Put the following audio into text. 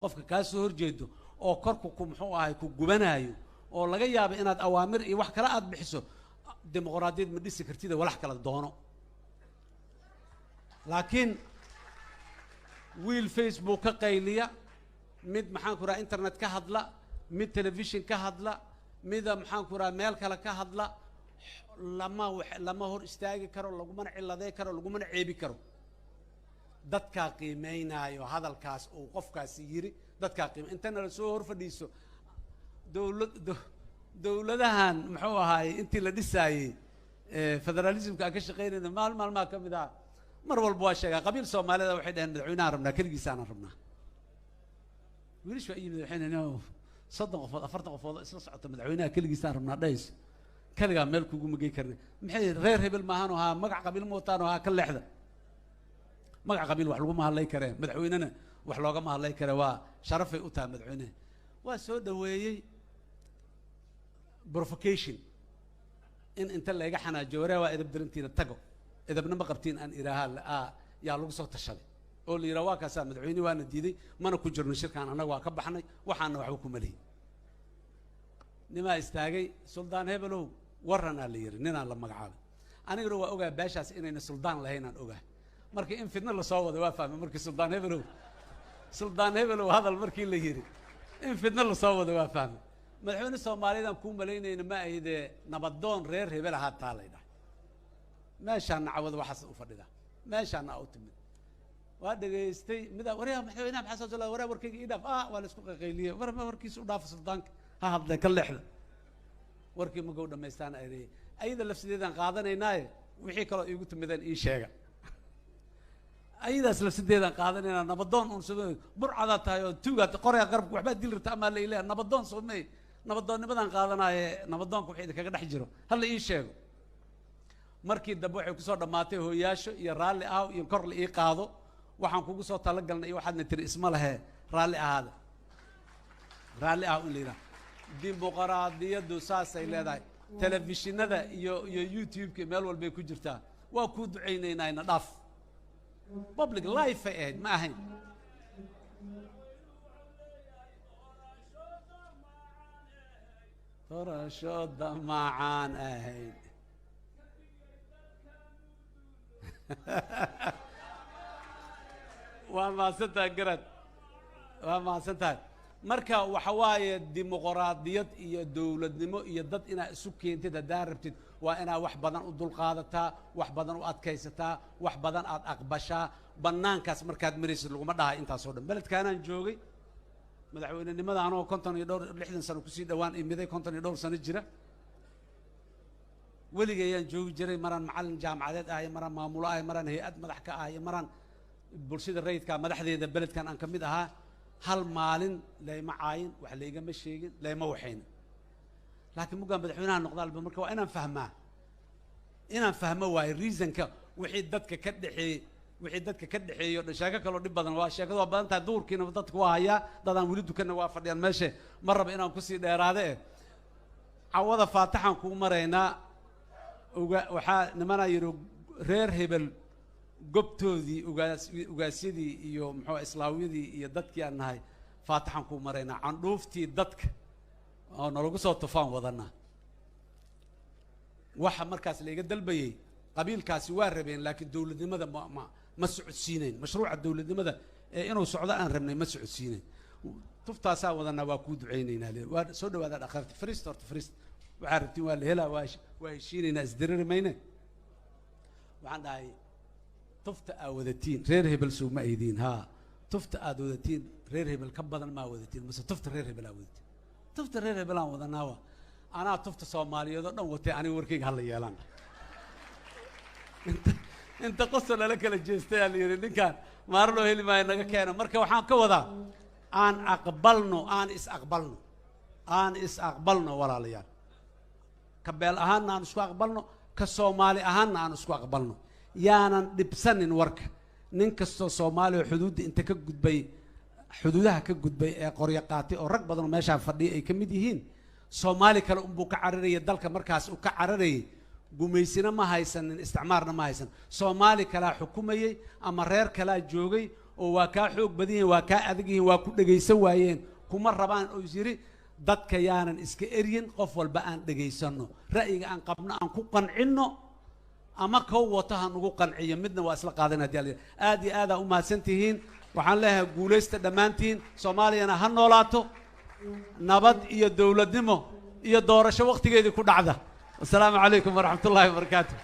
qofka ka soo horjeedo oo korku ku muxuu ahay ku gubanayo oo laga yaabo inaad awaamir iyo wax kala aad bixiso dimuqraadiyad ma dhisi kartid walax kala doono laakiin wiil Facebook ka qayliya mid maxaan ku raa internet ka hadla mid television ka hadla mid maxaan ku raa meel kale ka hadla lama hor istaagi karo lagu mana ciladay karo lagu mana ceebi karo dadka qiimeynaayo hadalkaas oo qofkaas yiri dadka qiime intana la soo hor fadhiiso dawladahan muxuu ahaay intii la dhisaayay federalismka ka shaqeynayna maalmaha kamid ah mar walba waa sheegaa qabiil Soomaalida waxay dhaheen madaxweynaha rabnaa kaligiisana rabnaa wiilashu ay madaxweynaha 30 qofood 40 qofood isla socota madaxweynaha kaligiisana rabnaa dhays kaliga meel kugu magay karnaa maxay reer hebel maahan oo magac qabiil mootaan oo ka leexda magac qabiil wax lagu ma hadlay kareen madaxweynena wax looga ma hadlay kare waa sharafay u tahay madaxweynaha waa soo dhaweeyay provocation in inta la iga xanaajo wareey waa edeb darantiina tago edebna ma qabtiin aan iraaha yaa lagu soo tashaday oo la yiraahdo waa kaasa madaxweyne waana diiday mana ku jirno shirkaan anaga waa ka baxnay waxaana waxba ku maleeyay nima istaagay suldaan hebelow warana la yiri nina la magacaabay aniga waa ogaa baashaas inayna suldaan lahayn aan ogaa markii in fidna la soo wado waa fahmay markii suldaan hebelow hadal markii la yiri in fidna la soo wado waa fahmay madaxweyne Soomaaliyeed ku maleynayna ma ayde nabadoon reer hebel ahaa taalayda meeshaan nacwad waxaas u fadhida meeshaan aa u timid waa dhageystay mid wariyaha madaxweynaha maxamed sallallahu alayhi warkayga ii dhaaf waa la isku qaqayliyay warkiisu u dhaaf suldaanka ha hadlay ka leexda warkii ma gow dhameystaan ayada lafsideedan qaadanaynaa wixii kale iigu timideen ii sheega ayadaas lafsideedan qaadanayna nabadoon uun soo burcada tahay oo tuugaad qoraya qarabku waxba dilirta ama la ilaahay nabadoon soomay nabadoonnimadan qaadanaaye nabadoonku wixii kaga dhex jiro hal ii sheego markii dambe waxay ku soo dhamaatay hooyaasho iyo raalli ah iyo kor la ii qaado waxaan kugu soo tala galnay waxaadna tiri isma lahe raalli ahaada raalli ah u leeyahay dimuqraadiyadu saasay leedahay telefishinada iyo YouTube-ka meel walba ku jirtaa waa ku duceynaynaa dhaaf public life ay ahayd ma ahayn doorashada macaan ahayd waa maasantahay garad waa maasantahay marka waxa waaye dimuqraadiyad iyo dawladnimo iyo dad inaa isu keentid hadaa rabtid waa inaa wax badan u dulqaadataa wax badan u adkaysataa wax badan aad aqbashaa banaankaas markaad maraysid laguma dhahay intaasoo dhan beledkaanaan joogay madaxweynenimada anoo 60 sano kusii dhawaan imiday 52 sano jira weligayaan joogi jiray maraan macallin jaamacadeed ahay maraan maamulo ahay maraan hay'ad madax ka ahay maraan bulshada rayidka madaxdeeda beledkan aan kamid ahaa hal maalin layma caayin wax laygama sheegin layma waxayna laakiin mugaan madaxweynaha noqdaalba marka waa inaan fahmo waay reasonka wixii dadka ka dhaxeeyo sheeko kale oo dhib badan waa sheekadu waa badan tahay duurkiina dadku waa hayaa dadaan weli dukanna waa fadhiyaan meesha ma raba inaan kusii dheeraade cawada faataxan ku maraynaa waxaa nimana yiri reer hebel gobtoodii ugaasyadii iyo muxuu islaawiyadii iyo dadkii aan nahay faataxan ku maraynaa candhuuftii dadka oo nalagu soo tufaan wadana waxa markaas la iga dalbayay qabiilkaasi waa rabeen laakiin dawladnimada ma socodsiineen mashruuca dawladnimada inuu socdo aan rabnay ma socodsiineen tuftaasaa wadana waa ku duceynaynaa waa soo dhawaada dhaqaaqti firist waxaa rabtiin waa la helaa waa heshiinaynaa isdiririmayne waxaan dhahay tufta aa wadatiin reer hebel soo ma aydiin haa tufta aad wadatiin reer hebel ka badan maa wadatiin mase tufta reer hebel aa wadatiin tufta reer hebel aan wadanaawa anaa tufta Soomaaliyeed oo dhan watay aniga warkayga hal yeelan inta qosol la kala jeestay aan yiri ninkan maar loo heli maayo naga keeno marka waxaan ka wadaa aan is aqbalno walaalayaal ka beel ahaan aan isku aqbalno ka Soomaali ahaan aan isku aqbalno yaanan dhibsanin warka nin kasto Soomaali oo xuduud inta ka gudbay xuduudaha ka gudbay ee qoryo qaatay oo rag badan meesha fadhiya ay kamid yihiin Soomaali kale buu ka cararayay dalka markaas uu ka cararayay gumaysina ma haysan isticmaarna ma haysan Soomaali kala xukumayay ama reer kala joogay oo waa kaa xoog badan yihiin waa kaa adag yihiin waa ku dhegaysan waayeen kuma rabaan oo yiri dadka yaanan iska eryin qof walba aan dhegaysanno ra'yiga aan qabno aan ku qancinno ama kow wataha nugu qanciyo midna waa isla qaadanaa diyaal aad iyo aad u mahadsantihiin waxaan leeyahay guulaysta dhammaantiin Soomaaliyana ha noolaato nabad iyo dawladnimo iyo doorasho waqtigeedii ku dhacda assalaamu calaykum waraxmatullaahi wabarakaatuh